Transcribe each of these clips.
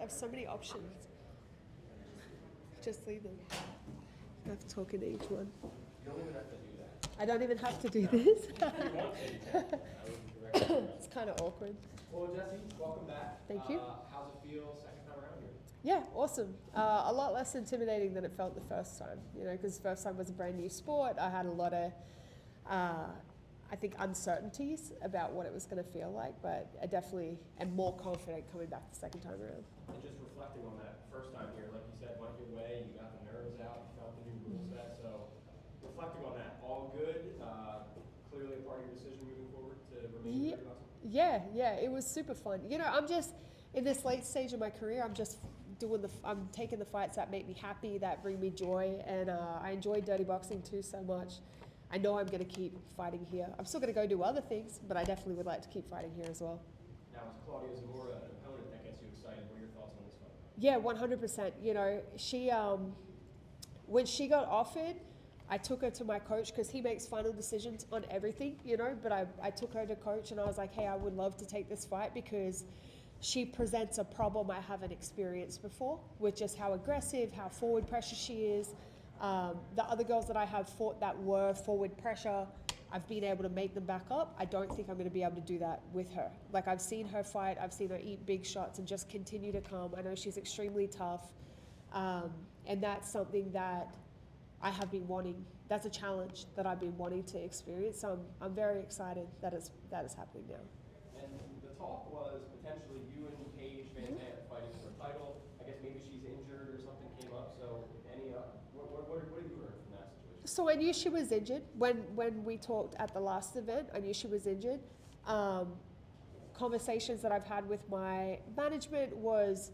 have so many options. Just leave them. I have to talk into each one. You don't even have to do that. I don't even have to do this. If you want to, you can. I would recommend It's kind of awkward. Well, Jesse, welcome back. Thank you. How's it feel second time around here? Yeah, awesome. A lot less intimidating than it felt the first time, because the first time was a brand new sport. I had a lot of, I think, uncertainties about what it was going to feel like, but I definitely am more confident coming back the second time around. And just reflecting on that first time here, like you said, went your way, you got the nerves out, you felt the new rule set, so reflecting on that, all good, clearly a part of your decision moving forward to remain in boxing? Yeah, it was super fun. I'm just, in this late stage of my career, I'm just I'm taking the fights that make me happy, that bring me joy, and I enjoy dirty boxing too so much. I know I'm going to keep fighting here. I'm still going to go do other things, but I definitely would like to keep fighting here as well. Now, is Claudia Zamora an opponent that gets you excited? What are your thoughts on this fight? Yeah, 100%. She, when she got offered, I took her to my coach because he makes final decisions on everything, but I took her to coach and I was like, hey, I would love to take this fight because she presents a problem I haven't experienced before with just how aggressive, how forward pressure she is. The other girls that I have fought that were forward pressure, I've been able to make them back up. I don't think I'm going to be able to do that with her. Like, I've seen her fight, I've seen her eat big shots and just continue to come. I know she's extremely tough, and that's something that I have been wanting. That's a challenge that I've been wanting to experience. So I'm very excited that is happening now. And the talk was potentially you and Paige Van Zandt fighting for a title. I guess maybe she's injured or something came up. So what have you heard from that situation? So I knew she was injured when we talked at the last event. I knew she was injured. Conversations that I've had with my management was,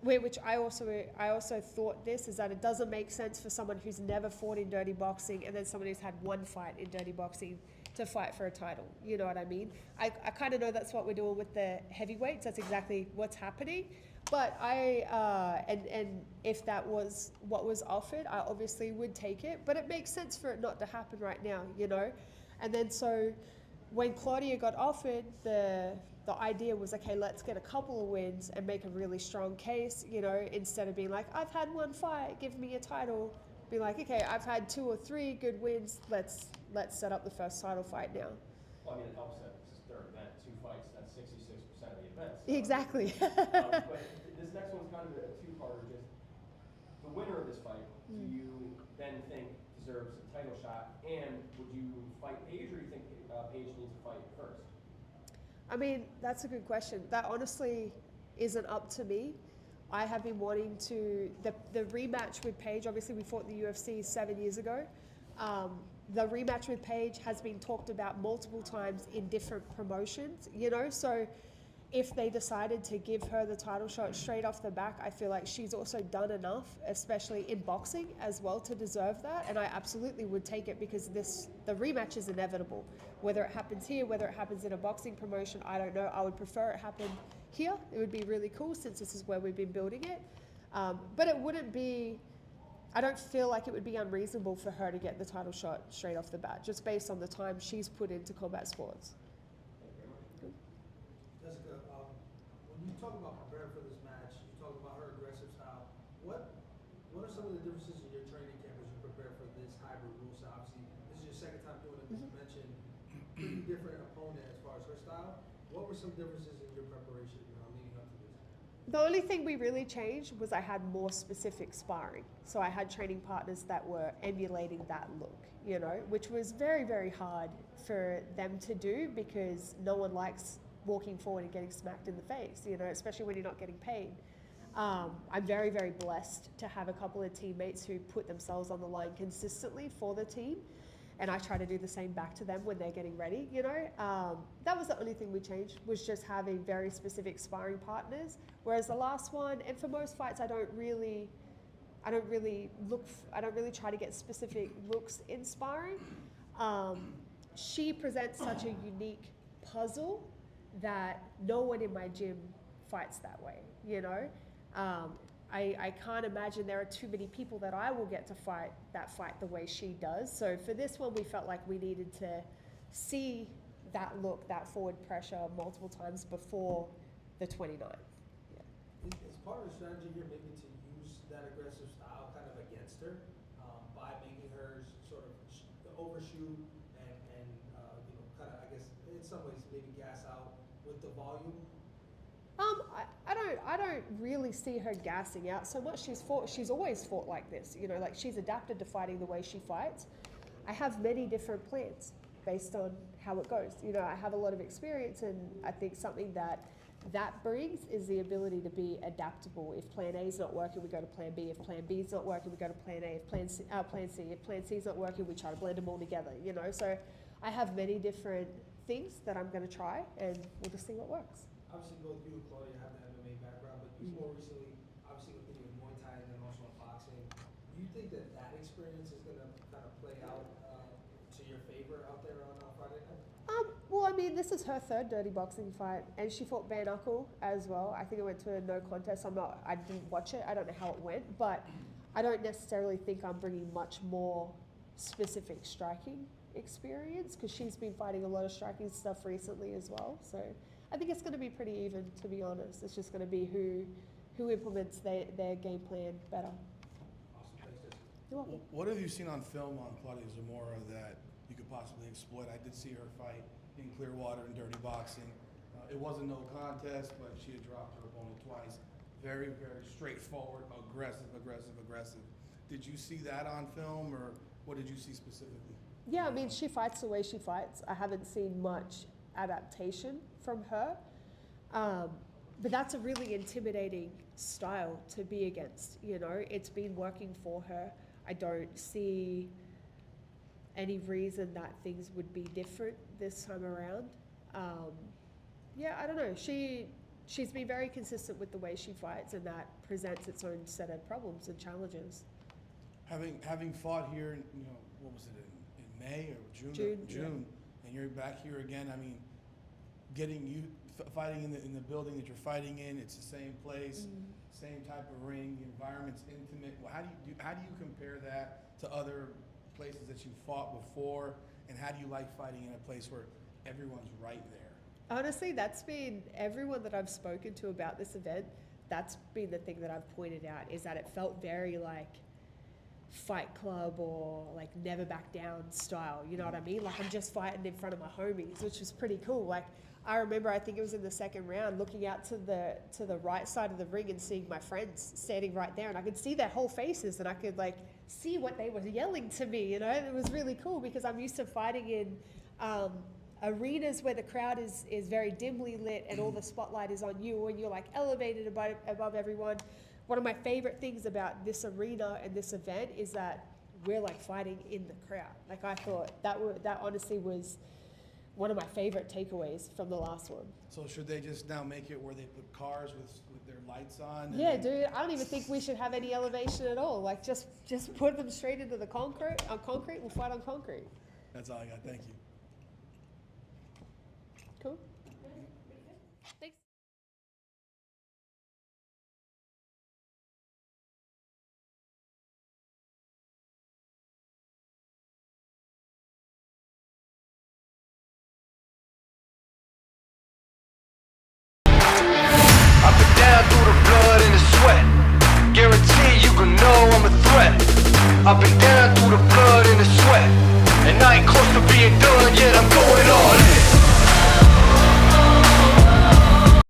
which I also thought this, is that it doesn't make sense for someone who's never fought in dirty boxing and then someone who's had one fight in dirty boxing to fight for a title. You know what I mean? I kind of know that's what we're doing with the heavyweights. That's exactly what's happening. But and if that was what was offered, I obviously would take it. But it makes sense for it not to happen right now, And then so when Claudia got offered, the idea was, okay, let's get a couple of wins and make a really strong case, instead of being like, I've had one fight, give me a title. Be like, okay, I've had 2 or 3 good wins. Let's set up the first title fight now. Well, I mean, it helps that this is third event, 2 fights, that's 66% of the event. So. Exactly. But this next one's kind of a two-parter. Just the winner of this fight, do you then think deserves a title shot? And would you fight Paige, or do you think Paige needs to fight first? I mean, that's a good question. That honestly isn't up to me. I have been wanting to, the rematch with Paige, obviously we fought in the UFC 7 years ago. The rematch with Paige has been talked about multiple times in different promotions, so if they decided to give her the title shot straight off the back, I feel like she's also done enough, especially in boxing as well, to deserve that. And I absolutely would take it because the rematch is inevitable. Whether it happens here, whether it happens in a boxing promotion, I don't know. I would prefer it happen here. It would be really cool since this is where we've been building it. But it wouldn't be, I don't feel like it would be unreasonable for her to get the title shot straight off the bat, just based on the time she's put into combat sports. Jessica, when you talk about preparing for this match, you talk about her aggressive style. What are some of the differences in your training camp as you prepare for this hybrid rule? So obviously, this is your second time doing it. You mentioned pretty different opponent as far as her style. What were some differences in your preparation leading up to this? The only thing we really changed was I had more specific sparring. So I had training partners that were emulating that look, which was very, very hard for them to do because no one likes walking forward and getting smacked in the face, especially when you're not getting paid. I'm very, very blessed to have a couple of teammates who put themselves on the line consistently for the team. And I try to do the same back to them when they're getting ready, That was the only thing we changed, was just having very specific sparring partners. Whereas the last one, and for most fights, I don't really try to get specific looks in sparring. She presents such a unique puzzle that no one in my gym fights that way, I can't imagine there are too many people that I will get to fight the way she does. So for this one, we felt like we needed to see that look, that forward pressure multiple times before the 29th. Yeah. Is part of the strategy here maybe to use that aggressive style kind of against her by making her sort of overshoot and kind of, I guess, in some ways maybe gas out with the volume? I don't really see her gassing out so much. She's always fought like this, you know, like she's adapted to fighting the way she fights. I have many different plans based on how it goes. You know, I have a lot of experience, and I think something that brings is the ability to be adaptable. If plan A is not working, we go to plan B. If plan B is not working, we go to plan A. If plan C. If plan C is not working, we try to blend them all together, you know. So I have many different things that I'm going to try, and we'll just see what works. Obviously, both you and Claudia have the MMA background, but you more recently, obviously, looking at Muay Thai and then also in boxing. Do you think that experience is going to kind of play out to your favor out there on Friday night? Well, I mean, this is her third dirty boxing fight, and she fought bare knuckle as well. I think it went to a no contest. I didn't watch it. I don't know how it went, but I don't necessarily think I'm bringing much more specific striking experience, because she's been fighting a lot of striking stuff recently as well. So I think it's going to be pretty even, to be honest. It's just going to be who implements their game plan better. Awesome, thanks, Jesse. You're welcome. What have you seen on film on Claudia Zamora that you could possibly exploit? I did see her fight in Clearwater in dirty boxing. It wasn't no contest, but she had dropped her opponent twice. Very, very straightforward, aggressive. Did you see that on film, or what did you see specifically? Yeah, I mean, she fights the way she fights. I haven't seen much adaptation from her. But that's a really intimidating style to be against, you know. It's been working for her. I don't see any reason that things would be different this time around. Yeah, I don't know. She's been very consistent with the way she fights, and that presents its own set of problems and challenges. Having fought here, you know, what was it, in May or June? June. And you're back here again. I mean, getting you fighting in the building that you're fighting in, it's the same place, same type of ring, the environment's intimate. Well, how do you compare that to other places that you fought before, and how do you like fighting in a place where everyone's right there? Honestly, that's been everyone that I've spoken to about this event. That's been the thing that I've pointed out, is that it felt very like Fight Club or like Never Back Down style. You know what I mean? Like, I'm just fighting in front of my homies, which was pretty cool. Like, I remember, I think it was in the second round, looking out to the right side of the ring and seeing my friends standing right there, and I could see their whole faces, and I could like see what they were yelling to me. You know, it was really cool, because I'm used to fighting in arenas where the crowd is very dimly lit and all the spotlight is on you, and you're like elevated above everyone. One of my favorite things about this arena and this event is that we're like fighting in the crowd. Like, I thought that honestly was one of my favorite takeaways from the last one. So should they just now make it where they put cars with their lights on? Yeah, dude, I don't even think we should have any elevation at all. Like, just put them straight into the concrete. On concrete, we'll fight on concrete. That's all I got. Thank you. Cool. Thanks. I've been down through the blood and the sweat. Guarantee you can know I'm a threat. I've been down through the blood and the sweat, and I ain't close to being done yet. I'm going